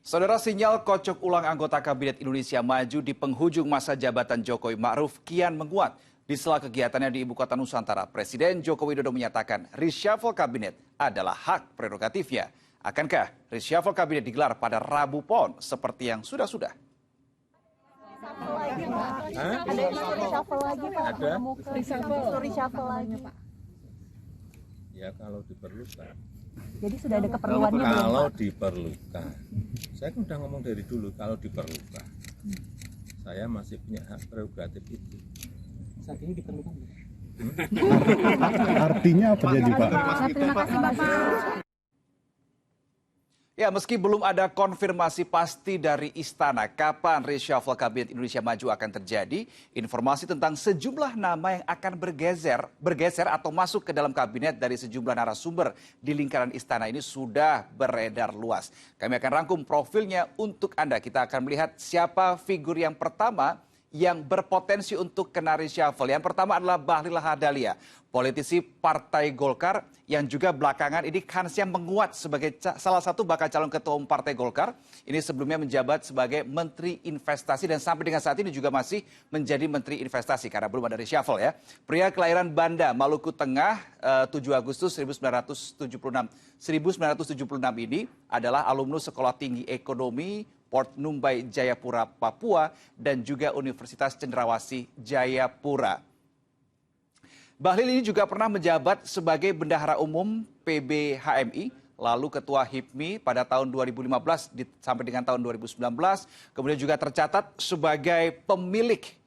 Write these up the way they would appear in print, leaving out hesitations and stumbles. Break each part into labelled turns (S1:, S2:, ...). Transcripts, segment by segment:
S1: Saudara, sinyal kocok ulang anggota Kabinet Indonesia Maju di penghujung masa jabatan Jokowi Ma'ruf kian menguat. Di sela kegiatannya di Ibu Kota Nusantara, Presiden Joko Widodo menyatakan reshuffle kabinet adalah hak prerogatifnya. Akankah reshuffle kabinet digelar pada Rabu Pon seperti yang sudah-sudah?
S2: Ada reshuffle lagi, Pak.
S3: Ada
S2: Reshuffle lagi, Pak.
S3: Ya kalau diperlukan.
S2: Jadi sudah ada keperluannya belum,
S3: Kalau
S2: Pak?
S3: diperlukan. Saya kan udah ngomong dari dulu kalau diperlukan. Saya masih punya hak prerogatif itu.
S4: Saat ini diperlukan.
S5: Artinya apa jadi, Pak?
S2: Terima kasih, Bapak.
S1: Ya, meski belum ada konfirmasi pasti dari Istana kapan reshuffle Kabinet Indonesia Maju akan terjadi, informasi tentang sejumlah nama yang akan bergeser atau masuk ke dalam kabinet dari sejumlah narasumber di lingkaran Istana ini sudah beredar luas. Kami akan rangkum profilnya untuk Anda. Kita akan melihat siapa figur yang pertama yang berpotensi untuk kena reshuffle. Yang pertama adalah Bahlil Lahadalia, politisi Partai Golkar yang juga belakangan ini kansnya menguat sebagai salah satu bakal calon ketua umum Partai Golkar. Ini sebelumnya menjabat sebagai Menteri Investasi dan sampai dengan saat ini juga masih menjadi Menteri Investasi karena belum ada reshuffle ya. Pria kelahiran Banda, Maluku Tengah, 7 Agustus 1976 ini adalah alumnus Sekolah Tinggi Ekonomi Port Numbai Jayapura, Papua, dan juga Universitas Cendrawasih Jayapura. Bahlil ini juga pernah menjabat sebagai Bendahara Umum PBHMI, lalu Ketua HIPMI pada tahun 2015 sampai dengan tahun 2019, kemudian juga tercatat sebagai pemilik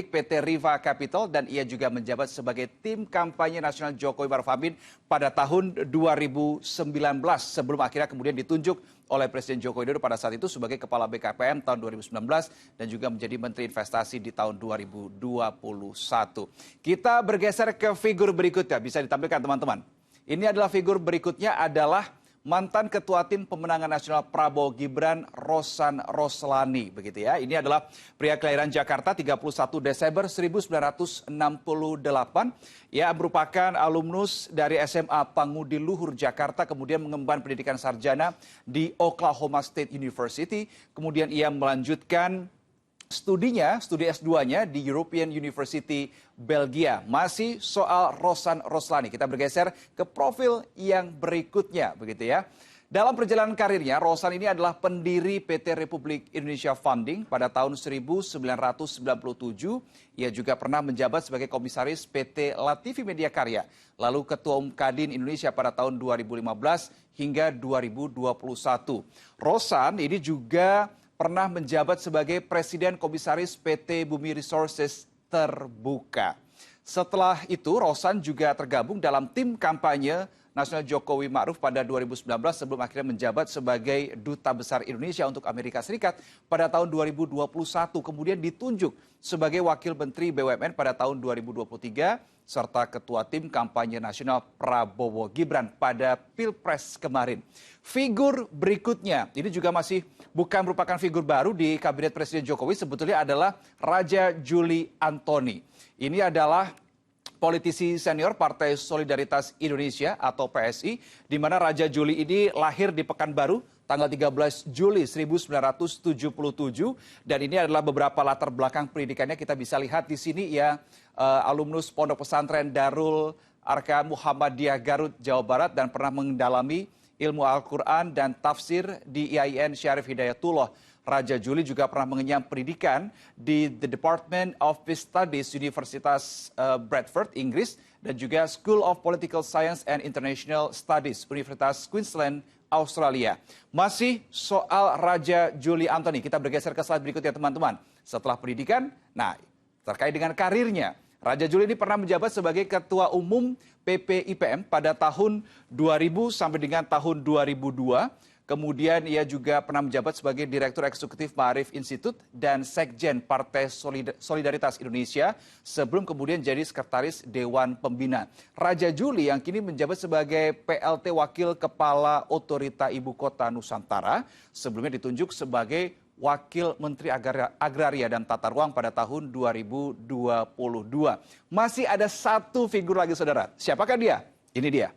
S1: PT Riva Capital, dan ia juga menjabat sebagai tim kampanye nasional Jokowi Ma'ruf Amin pada tahun 2019 sebelum akhirnya kemudian ditunjuk oleh Presiden Joko Widodo pada saat itu sebagai Kepala BKPM tahun 2019 dan juga menjadi Menteri Investasi di tahun 2021. Kita bergeser ke figur berikutnya, bisa ditampilkan teman-teman. Ini adalah figur berikutnya adalah mantan Ketua Tim Pemenangan Nasional Prabowo Gibran, Rosan Roslani, begitu ya. Ini adalah pria kelahiran Jakarta 31 Desember 1968. Ia merupakan alumnus dari SMA Pangudi Luhur Jakarta, kemudian mengemban pendidikan sarjana di Oklahoma State University. Kemudian ia melanjutkan studi S2-nya di European University Belgia. Masih soal Rosan Roslani. Kita bergeser ke profil yang berikutnya, begitu ya. Dalam perjalanan karirnya, Rosan ini adalah pendiri PT Republik Indonesia Funding pada tahun 1997. Ia juga pernah menjabat sebagai komisaris PT Latifi Media Karya, lalu Ketua Umum Kadin Indonesia pada tahun 2015 hingga 2021. Rosan ini juga pernah menjabat sebagai Presiden Komisaris PT Bumi Resources Terbuka. Setelah itu, Rosan juga tergabung dalam tim kampanye nasional Jokowi Ma'ruf pada 2019 sebelum akhirnya menjabat sebagai Duta Besar Indonesia untuk Amerika Serikat pada tahun 2021. Kemudian ditunjuk sebagai Wakil Menteri BUMN pada tahun 2023 serta Ketua Tim Kampanye Nasional Prabowo Gibran pada Pilpres kemarin. Figur berikutnya, ini juga masih bukan merupakan figur baru di Kabinet Presiden Jokowi, sebetulnya adalah Raja Juli Antoni. Ini adalah politisi senior Partai Solidaritas Indonesia atau PSI, di mana Raja Juli ini lahir di Pekanbaru tanggal 13 Juli 1977, dan ini adalah beberapa latar belakang pendidikannya. Kita bisa lihat di sini ya, alumnus Pondok Pesantren Darul Arqam Muhammadiyah Garut, Jawa Barat, dan pernah mendalami ilmu Al-Quran dan tafsir di IAIN Syarif Hidayatullah. Raja Juli juga pernah mengenyam pendidikan di The Department of Peace Studies Universitas Bradford, Inggris, dan juga School of Political Science and International Studies Universitas Queensland, Australia. Masih soal Raja Juli Antoni, kita bergeser ke slide berikutnya teman-teman. Setelah pendidikan, nah terkait dengan karirnya, Raja Juli ini pernah menjabat sebagai Ketua Umum PPIPM pada tahun 2000 sampai dengan tahun 2002. Kemudian ia juga pernah menjabat sebagai Direktur Eksekutif Ma'arif Institute dan Sekjen Partai Solidaritas Indonesia sebelum kemudian jadi Sekretaris Dewan Pembina. Raja Juli yang kini menjabat sebagai PLT Wakil Kepala Otorita Ibu Kota Nusantara, sebelumnya ditunjuk sebagai Wakil Menteri Agraria dan Tata Ruang pada tahun 2022. Masih ada satu figur lagi, saudara. Siapakah dia? Ini dia.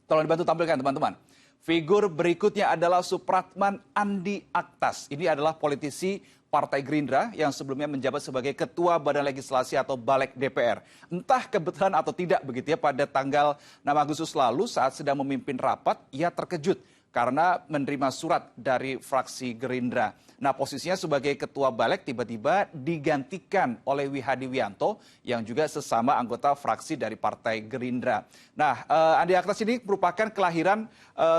S1: Tolong dibantu tampilkan, teman-teman. Figur berikutnya adalah Supratman Andi Aktas. Ini adalah politisi Partai Gerindra yang sebelumnya menjabat sebagai Ketua Badan Legislasi atau Balek DPR. Entah kebetulan atau tidak begitu ya, pada tanggal 6 Agustus lalu saat sedang memimpin rapat, ia terkejut karena menerima surat dari fraksi Gerindra. Nah, posisinya sebagai Ketua Balek tiba-tiba digantikan oleh Wihadi Wianto yang juga sesama anggota fraksi dari Partai Gerindra. Nah, Andi Aktas ini merupakan kelahiran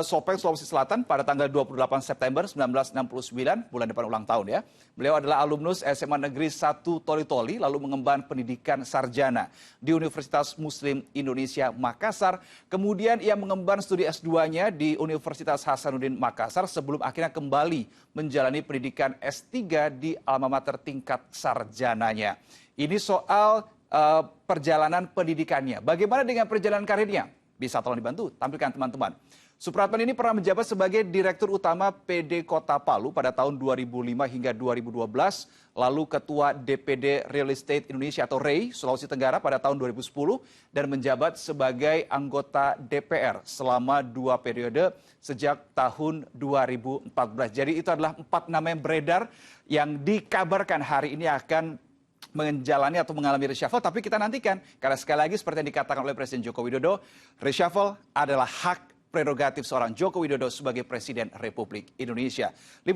S1: Sopeng, Sulawesi Selatan pada tanggal 28 September 1969, bulan depan ulang tahun ya. Beliau adalah alumnus SMA Negeri 1 Toli-Toli, lalu mengemban pendidikan sarjana di Universitas Muslim Indonesia Makassar. Kemudian ia mengemban studi S2-nya di Universitas Hasanuddin Makassar sebelum akhirnya kembali menjalani pendidikan S3 di alma mater tingkat sarjananya. Ini soal perjalanan pendidikannya. Bagaimana dengan perjalanan karirnya? Bisa tolong dibantu, tampilkan teman-teman. Supratman ini pernah menjabat sebagai Direktur Utama PD Kota Palu pada tahun 2005 hingga 2012, lalu Ketua DPD Real Estate Indonesia atau REI Sulawesi Tenggara pada tahun 2010, dan menjabat sebagai anggota DPR selama 2 periode sejak tahun 2014. Jadi itu adalah 4 nama yang beredar yang dikabarkan hari ini akan menjalani atau mengalami reshuffle, tapi kita nantikan. Karena sekali lagi seperti yang dikatakan oleh Presiden Joko Widodo, reshuffle adalah hak prerogatif seorang Joko Widodo sebagai Presiden Republik Indonesia.